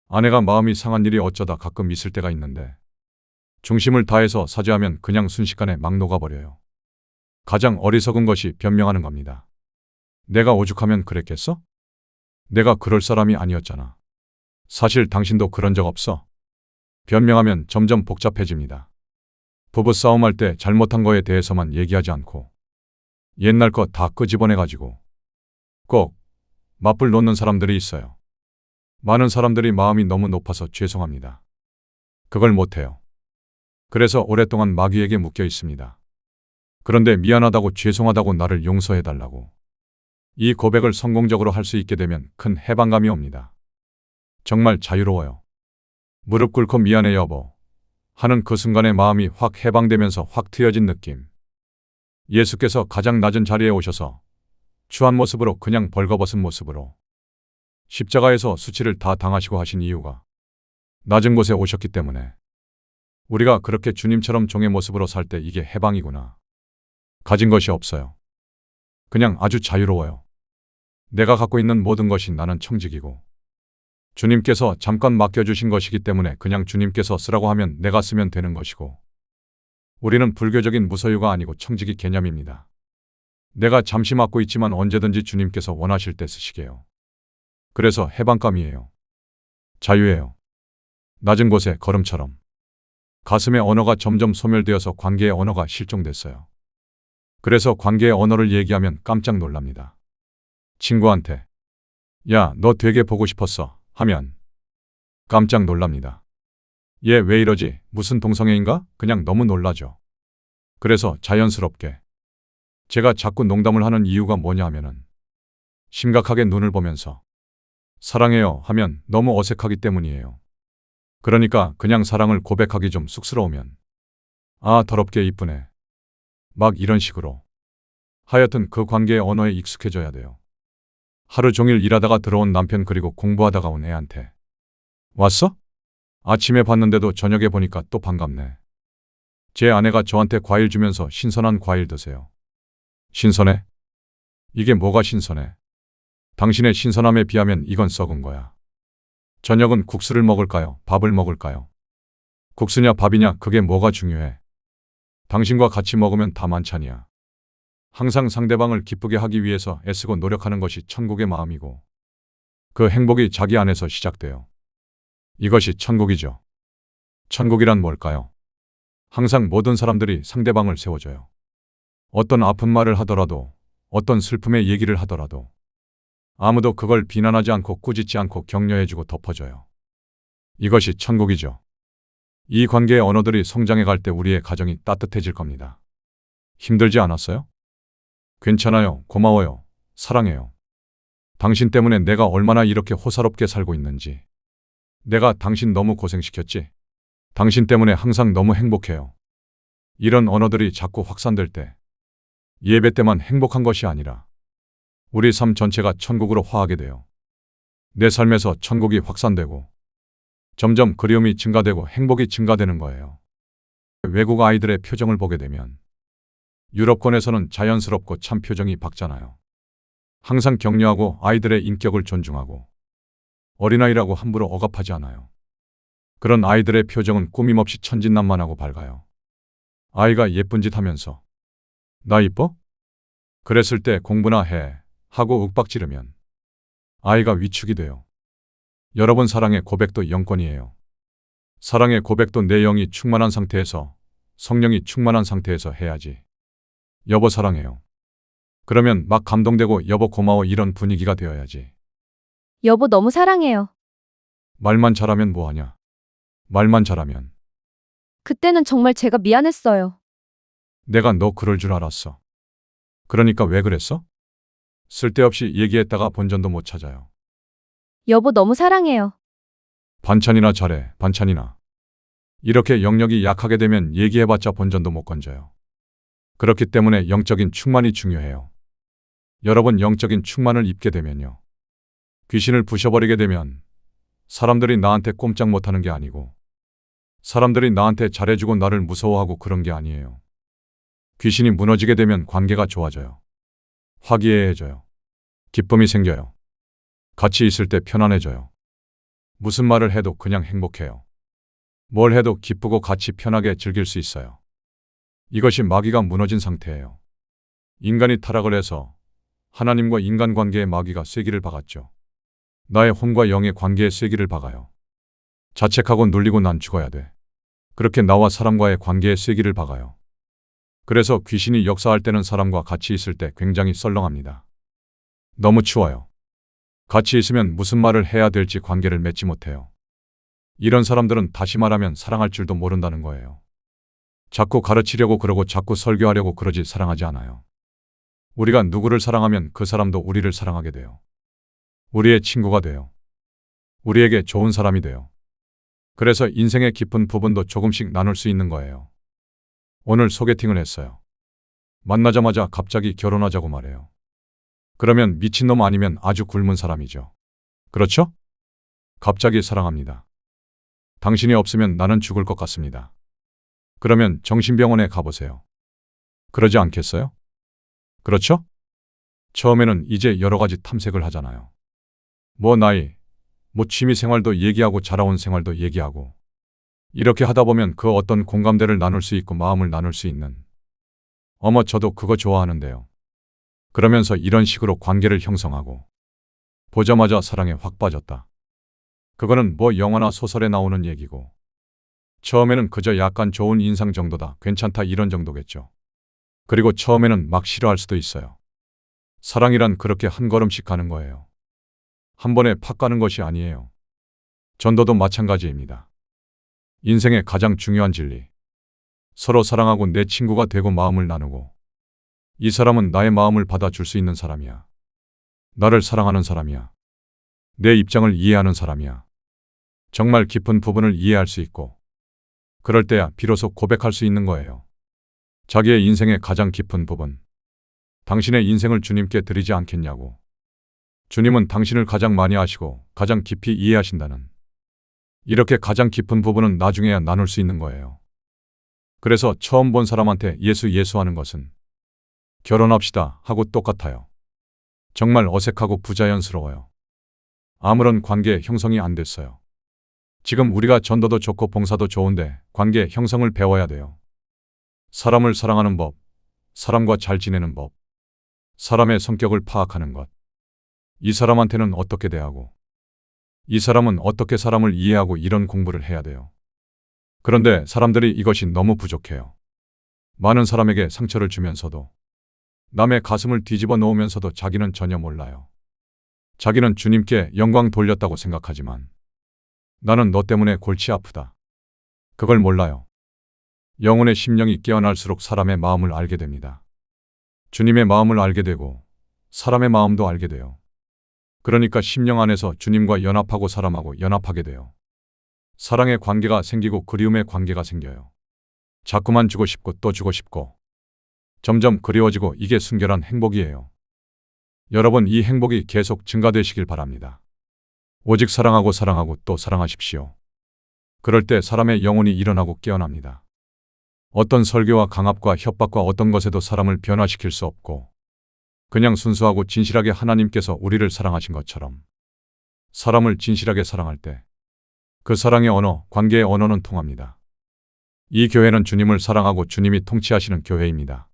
아내가 마음이 상한 일이 어쩌다 가끔 있을 때가 있는데 중심을 다해서 사죄하면 그냥 순식간에 막 녹아버려요. 가장 어리석은 것이 변명하는 겁니다. 내가 오죽하면 그랬겠어? 내가 그럴 사람이 아니었잖아. 사실 당신도 그런 적 없어. 변명하면 점점 복잡해집니다. 부부싸움할 때 잘못한 거에 대해서만 얘기하지 않고 옛날 거 다 끄집어내가지고 꼭 맞불 놓는 사람들이 있어요. 많은 사람들이 마음이 너무 높아서 죄송합니다. 그걸 못해요. 그래서 오랫동안 마귀에게 묶여 있습니다. 그런데 미안하다고 죄송하다고 나를 용서해달라고. 이 고백을 성공적으로 할 수 있게 되면 큰 해방감이 옵니다. 정말 자유로워요. 무릎 꿇고 미안해 여보 하는 그 순간에 마음이 확 해방되면서 확 트여진 느낌. 예수께서 가장 낮은 자리에 오셔서 추한 모습으로 그냥 벌거벗은 모습으로 십자가에서 수치를 다 당하시고 하신 이유가 낮은 곳에 오셨기 때문에 우리가 그렇게 주님처럼 종의 모습으로 살 때 이게 해방이구나. 가진 것이 없어요. 그냥 아주 자유로워요. 내가 갖고 있는 모든 것이 나는 청직이고 주님께서 잠깐 맡겨주신 것이기 때문에 그냥 주님께서 쓰라고 하면 내가 쓰면 되는 것이고 우리는 불교적인 무소유가 아니고 청직이 개념입니다. 내가 잠시 맡고 있지만 언제든지 주님께서 원하실 때 쓰시게요. 그래서 해방감이에요. 자유예요. 낮은 곳에 걸음처럼. 가슴의 언어가 점점 소멸되어서 관계의 언어가 실종됐어요. 그래서 관계의 언어를 얘기하면 깜짝 놀랍니다. 친구한테 야, 너 되게 보고 싶었어 하면 깜짝 놀랍니다. 얘 왜 이러지? 무슨 동성애인가? 그냥 너무 놀라죠. 그래서 자연스럽게 제가 자꾸 농담을 하는 이유가 뭐냐 하면은 심각하게 눈을 보면서 사랑해요 하면 너무 어색하기 때문이에요. 그러니까 그냥 사랑을 고백하기 좀 쑥스러우면 아 더럽게 이쁘네. 막 이런 식으로. 하여튼 그 관계의 언어에 익숙해져야 돼요. 하루 종일 일하다가 들어온 남편 그리고 공부하다가 온 애한테 왔어? 아침에 봤는데도 저녁에 보니까 또 반갑네. 제 아내가 저한테 과일 주면서 신선한 과일 드세요. 신선해? 이게 뭐가 신선해? 당신의 신선함에 비하면 이건 썩은 거야. 저녁은 국수를 먹을까요? 밥을 먹을까요? 국수냐 밥이냐 그게 뭐가 중요해? 당신과 같이 먹으면 다 만찬이야. 항상 상대방을 기쁘게 하기 위해서 애쓰고 노력하는 것이 천국의 마음이고 그 행복이 자기 안에서 시작돼요. 이것이 천국이죠. 천국이란 뭘까요? 항상 모든 사람들이 상대방을 세워줘요. 어떤 아픈 말을 하더라도 어떤 슬픔의 얘기를 하더라도 아무도 그걸 비난하지 않고 꾸짖지 않고 격려해주고 덮어줘요. 이것이 천국이죠. 이 관계의 언어들이 성장해 갈 때 우리의 가정이 따뜻해질 겁니다. 힘들지 않았어요? 괜찮아요. 고마워요. 사랑해요. 당신 때문에 내가 얼마나 이렇게 호사롭게 살고 있는지. 내가 당신 너무 고생시켰지? 당신 때문에 항상 너무 행복해요. 이런 언어들이 자꾸 확산될 때 예배 때만 행복한 것이 아니라 우리 삶 전체가 천국으로 화하게 돼요. 내 삶에서 천국이 확산되고 점점 그리움이 증가되고 행복이 증가되는 거예요. 외국 아이들의 표정을 보게 되면 유럽권에서는 자연스럽고 참 표정이 밝잖아요. 항상 격려하고 아이들의 인격을 존중하고 어린아이라고 함부로 억압하지 않아요. 그런 아이들의 표정은 꾸밈없이 천진난만하고 밝아요. 아이가 예쁜 짓 하면서 나 이뻐? 그랬을 때 공부나 해 하고 윽박 지르면 아이가 위축이 돼요. 여러분 사랑의 고백도 영권이에요. 사랑의 고백도 내 영이 충만한 상태에서 성령이 충만한 상태에서 해야지. 여보 사랑해요. 그러면 막 감동되고 여보 고마워 이런 분위기가 되어야지. 여보 너무 사랑해요. 말만 잘하면 뭐하냐. 말만 잘하면. 그때는 정말 제가 미안했어요. 내가 너 그럴 줄 알았어. 그러니까 왜 그랬어? 쓸데없이 얘기했다가 본전도 못 찾아요. 여보 너무 사랑해요. 반찬이나 잘해. 반찬이나. 이렇게 영역이 약하게 되면 얘기해봤자 본전도 못 건져요. 그렇기 때문에 영적인 충만이 중요해요. 여러분 영적인 충만을 입게 되면요. 귀신을 부셔버리게 되면 사람들이 나한테 꼼짝 못하는 게 아니고 사람들이 나한테 잘해주고 나를 무서워하고 그런 게 아니에요. 귀신이 무너지게 되면 관계가 좋아져요. 화기애애해져요. 기쁨이 생겨요. 같이 있을 때 편안해져요. 무슨 말을 해도 그냥 행복해요. 뭘 해도 기쁘고 같이 편하게 즐길 수 있어요. 이것이 마귀가 무너진 상태예요. 인간이 타락을 해서 하나님과 인간관계의 마귀가 쐐기를 박았죠. 나의 혼과 영의 관계에 쐐기를 박아요. 자책하고 눌리고 난 죽어야 돼. 그렇게 나와 사람과의 관계에 쐐기를 박아요. 그래서 귀신이 역사할 때는 사람과 같이 있을 때 굉장히 썰렁합니다. 너무 추워요. 같이 있으면 무슨 말을 해야 될지 관계를 맺지 못해요. 이런 사람들은 다시 말하면 사랑할 줄도 모른다는 거예요. 자꾸 가르치려고 그러고 자꾸 설교하려고 그러지 사랑하지 않아요. 우리가 누구를 사랑하면 그 사람도 우리를 사랑하게 돼요. 우리의 친구가 돼요. 우리에게 좋은 사람이 돼요. 그래서 인생의 깊은 부분도 조금씩 나눌 수 있는 거예요. 오늘 소개팅을 했어요. 만나자마자 갑자기 결혼하자고 말해요. 그러면 미친놈 아니면 아주 굶은 사람이죠. 그렇죠? 갑자기 사랑합니다. 당신이 없으면 나는 죽을 것 같습니다. 그러면 정신병원에 가보세요. 그러지 않겠어요? 그렇죠? 처음에는 이제 여러 가지 탐색을 하잖아요. 뭐 나이, 뭐 취미 생활도 얘기하고 자라온 생활도 얘기하고 이렇게 하다 보면 그 어떤 공감대를 나눌 수 있고 마음을 나눌 수 있는 어머 저도 그거 좋아하는데요. 그러면서 이런 식으로 관계를 형성하고 보자마자 사랑에 확 빠졌다. 그거는 뭐 영화나 소설에 나오는 얘기고 처음에는 그저 약간 좋은 인상 정도다. 괜찮다 이런 정도겠죠. 그리고 처음에는 막 싫어할 수도 있어요. 사랑이란 그렇게 한 걸음씩 가는 거예요. 한 번에 팍 가는 것이 아니에요. 전도도 마찬가지입니다. 인생의 가장 중요한 진리. 서로 사랑하고 내 친구가 되고 마음을 나누고 이 사람은 나의 마음을 받아줄 수 있는 사람이야. 나를 사랑하는 사람이야. 내 입장을 이해하는 사람이야. 정말 깊은 부분을 이해할 수 있고 그럴 때야 비로소 고백할 수 있는 거예요. 자기의 인생의 가장 깊은 부분. 당신의 인생을 주님께 드리지 않겠냐고. 주님은 당신을 가장 많이 아시고 가장 깊이 이해하신다는. 이렇게 가장 깊은 부분은 나중에야 나눌 수 있는 거예요. 그래서 처음 본 사람한테 예수 하는 것은 결혼합시다 하고 똑같아요. 정말 어색하고 부자연스러워요. 아무런 관계 형성이 안 됐어요. 지금 우리가 전도도 좋고 봉사도 좋은데 관계 형성을 배워야 돼요. 사람을 사랑하는 법, 사람과 잘 지내는 법, 사람의 성격을 파악하는 것. 이 사람한테는 어떻게 대하고, 이 사람은 어떻게 사람을 이해하고 이런 공부를 해야 돼요. 그런데 사람들이 이것이 너무 부족해요. 많은 사람에게 상처를 주면서도 남의 가슴을 뒤집어 놓으면서도 자기는 전혀 몰라요. 자기는 주님께 영광 돌렸다고 생각하지만 나는 너 때문에 골치 아프다. 그걸 몰라요. 영혼의 심령이 깨어날수록 사람의 마음을 알게 됩니다. 주님의 마음을 알게 되고 사람의 마음도 알게 돼요. 그러니까 심령 안에서 주님과 연합하고 사람하고 연합하게 돼요. 사랑의 관계가 생기고 그리움의 관계가 생겨요. 자꾸만 주고 싶고 또 주고 싶고 점점 그리워지고 이게 순결한 행복이에요. 여러분 이 행복이 계속 증가되시길 바랍니다. 오직 사랑하고 또 사랑하십시오. 그럴 때 사람의 영혼이 일어나고 깨어납니다. 어떤 설교와 강압과 협박과 어떤 것에도 사람을 변화시킬 수 없고 그냥 순수하고 진실하게 하나님께서 우리를 사랑하신 것처럼 사람을 진실하게 사랑할 때 그 사랑의 언어, 관계의 언어는 통합니다. 이 교회는 주님을 사랑하고 주님이 통치하시는 교회입니다.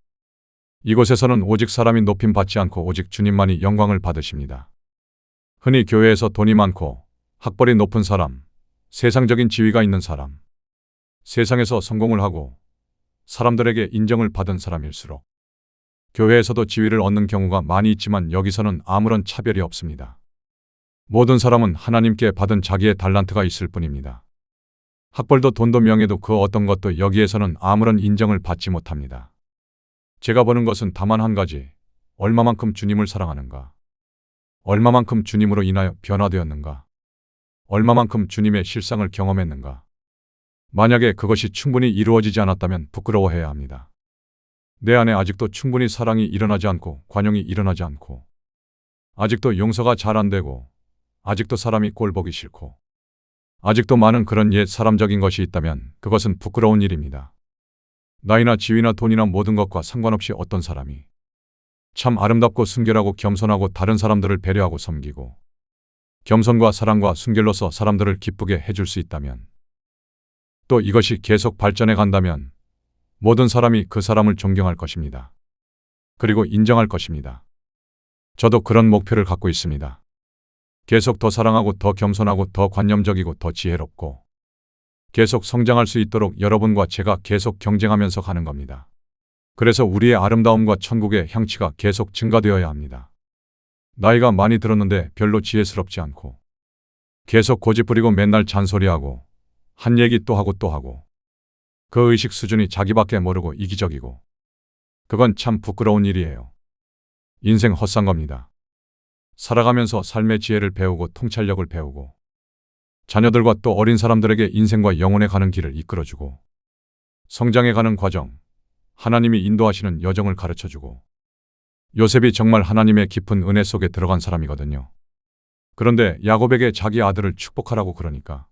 이곳에서는 오직 사람이 높임 받지 않고 오직 주님만이 영광을 받으십니다. 흔히 교회에서 돈이 많고 학벌이 높은 사람, 세상적인 지위가 있는 사람, 세상에서 성공을 하고 사람들에게 인정을 받은 사람일수록 교회에서도 지위를 얻는 경우가 많이 있지만 여기서는 아무런 차별이 없습니다. 모든 사람은 하나님께 받은 자기의 달란트가 있을 뿐입니다. 학벌도 돈도 명예도 그 어떤 것도 여기에서는 아무런 인정을 받지 못합니다. 제가 보는 것은 다만 한 가지, 얼마만큼 주님을 사랑하는가, 얼마만큼 주님으로 인하여 변화되었는가, 얼마만큼 주님의 실상을 경험했는가. 만약에 그것이 충분히 이루어지지 않았다면 부끄러워해야 합니다. 내 안에 아직도 충분히 사랑이 일어나지 않고 관용이 일어나지 않고 아직도 용서가 잘 안 되고 아직도 사람이 꼴 보기 싫고 아직도 많은 그런 옛 사람적인 것이 있다면 그것은 부끄러운 일입니다. 나이나 지위나 돈이나 모든 것과 상관없이 어떤 사람이 참 아름답고 순결하고 겸손하고 다른 사람들을 배려하고 섬기고 겸손과 사랑과 순결로서 사람들을 기쁘게 해줄 수 있다면 또 이것이 계속 발전해 간다면 모든 사람이 그 사람을 존경할 것입니다. 그리고 인정할 것입니다. 저도 그런 목표를 갖고 있습니다. 계속 더 사랑하고 더 겸손하고 더 관념적이고 더 지혜롭고 계속 성장할 수 있도록 여러분과 제가 계속 경쟁하면서 가는 겁니다. 그래서 우리의 아름다움과 천국의 향취가 계속 증가되어야 합니다. 나이가 많이 들었는데 별로 지혜스럽지 않고 계속 고집부리고 맨날 잔소리하고 한 얘기 또 하고 또 하고 그 의식 수준이 자기밖에 모르고 이기적이고 그건 참 부끄러운 일이에요. 인생 헛산 겁니다. 살아가면서 삶의 지혜를 배우고 통찰력을 배우고 자녀들과 또 어린 사람들에게 인생과 영혼에 가는 길을 이끌어주고 성장해 가는 과정, 하나님이 인도하시는 여정을 가르쳐주고 요셉이 정말 하나님의 깊은 은혜 속에 들어간 사람이거든요. 그런데 야곱에게 자기 아들을 축복하라고 그러니까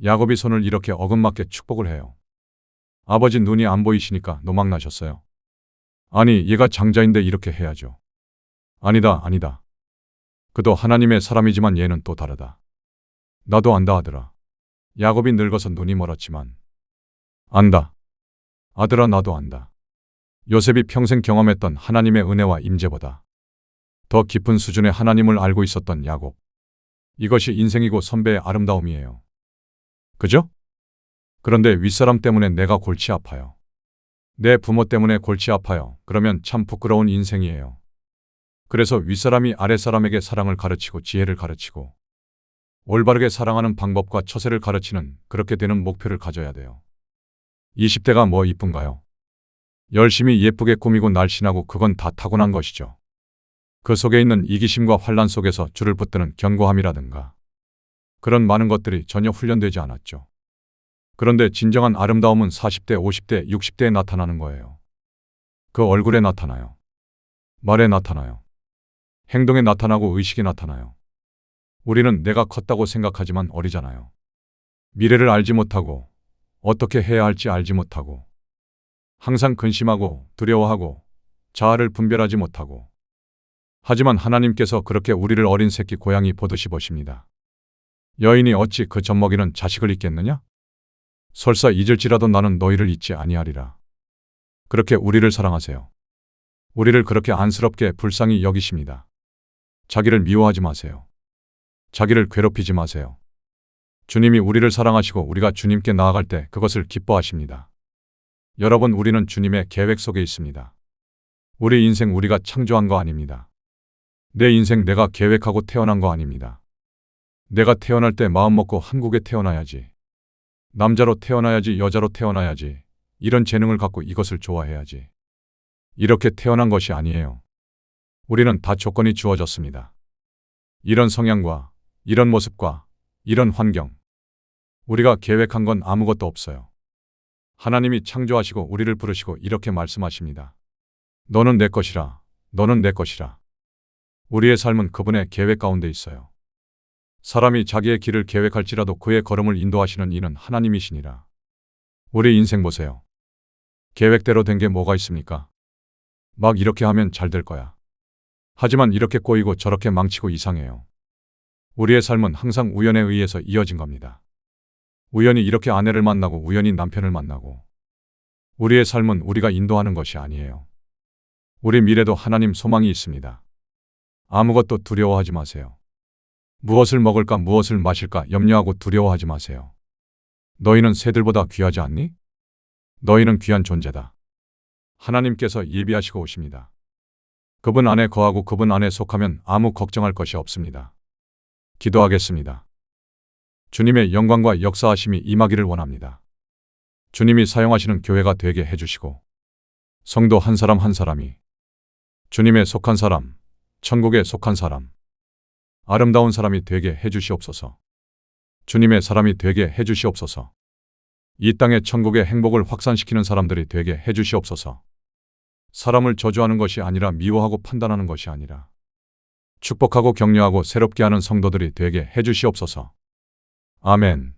야곱이 손을 이렇게 어긋맞게 축복을 해요. 아버지 눈이 안 보이시니까 노망나셨어요. 아니 얘가 장자인데 이렇게 해야죠. 아니다 아니다. 그도 하나님의 사람이지만 얘는 또 다르다. 나도 안다 아들아. 야곱이 늙어서 눈이 멀었지만 안다. 아들아 나도 안다. 요셉이 평생 경험했던 하나님의 은혜와 임재보다 더 깊은 수준의 하나님을 알고 있었던 야곱. 이것이 인생이고 선배의 아름다움이에요. 그죠? 그런데 윗사람 때문에 내가 골치 아파요. 내 부모 때문에 골치 아파요. 그러면 참 부끄러운 인생이에요. 그래서 윗사람이 아랫사람에게 사랑을 가르치고 지혜를 가르치고 올바르게 사랑하는 방법과 처세를 가르치는 그렇게 되는 목표를 가져야 돼요. 20대가 뭐 이쁜가요? 열심히 예쁘게 꾸미고 날씬하고 그건 다 타고난 것이죠. 그 속에 있는 이기심과 환란 속에서 줄을 붙드는 견고함이라든가 그런 많은 것들이 전혀 훈련되지 않았죠. 그런데 진정한 아름다움은 40대, 50대, 60대에 나타나는 거예요. 그 얼굴에 나타나요. 말에 나타나요. 행동에 나타나고 의식에 나타나요. 우리는 내가 컸다고 생각하지만 어리잖아요. 미래를 알지 못하고 어떻게 해야 할지 알지 못하고 항상 근심하고 두려워하고 자아를 분별하지 못하고 하지만 하나님께서 그렇게 우리를 어린 새끼 고양이 보듯이 보십니다. 여인이 어찌 그 젖먹이는 자식을 잊겠느냐? 설사 잊을지라도 나는 너희를 잊지 아니하리라. 그렇게 우리를 사랑하세요. 우리를 그렇게 안쓰럽게 불쌍히 여기십니다. 자기를 미워하지 마세요. 자기를 괴롭히지 마세요. 주님이 우리를 사랑하시고 우리가 주님께 나아갈 때 그것을 기뻐하십니다. 여러분, 우리는 주님의 계획 속에 있습니다. 우리 인생 우리가 창조한 거 아닙니다. 내 인생 내가 계획하고 태어난 거 아닙니다. 내가 태어날 때 마음먹고 한국에 태어나야지. 남자로 태어나야지, 여자로 태어나야지. 이런 재능을 갖고 이것을 좋아해야지. 이렇게 태어난 것이 아니에요. 우리는 다 조건이 주어졌습니다. 이런 성향과 이런 모습과 이런 환경. 우리가 계획한 건 아무것도 없어요. 하나님이 창조하시고 우리를 부르시고 이렇게 말씀하십니다. 너는 내 것이라. 너는 내 것이라. 우리의 삶은 그분의 계획 가운데 있어요. 사람이 자기의 길을 계획할지라도 그의 걸음을 인도하시는 이는 하나님이시니라. 우리 인생 보세요. 계획대로 된 게 뭐가 있습니까? 막 이렇게 하면 잘 될 거야. 하지만 이렇게 꼬이고 저렇게 망치고 이상해요. 우리의 삶은 항상 우연에 의해서 이어진 겁니다. 우연히 이렇게 아내를 만나고 우연히 남편을 만나고 우리의 삶은 우리가 인도하는 것이 아니에요. 우리 미래도 하나님 소망이 있습니다. 아무것도 두려워하지 마세요. 무엇을 먹을까 무엇을 마실까 염려하고 두려워하지 마세요. 너희는 새들보다 귀하지 않니? 너희는 귀한 존재다. 하나님께서 예비하시고 오십니다. 그분 안에 거하고 그분 안에 속하면 아무 걱정할 것이 없습니다. 기도하겠습니다. 주님의 영광과 역사하심이 임하기를 원합니다. 주님이 사용하시는 교회가 되게 해주시고 성도 한 사람 한 사람이 주님에 속한 사람, 천국에 속한 사람, 아름다운 사람이 되게 해주시옵소서. 주님의 사람이 되게 해주시옵소서. 이 땅의 천국의 행복을 확산시키는 사람들이 되게 해주시옵소서. 사람을 저주하는 것이 아니라 미워하고 판단하는 것이 아니라 축복하고 격려하고 새롭게 하는 성도들이 되게 해주시옵소서. 아멘.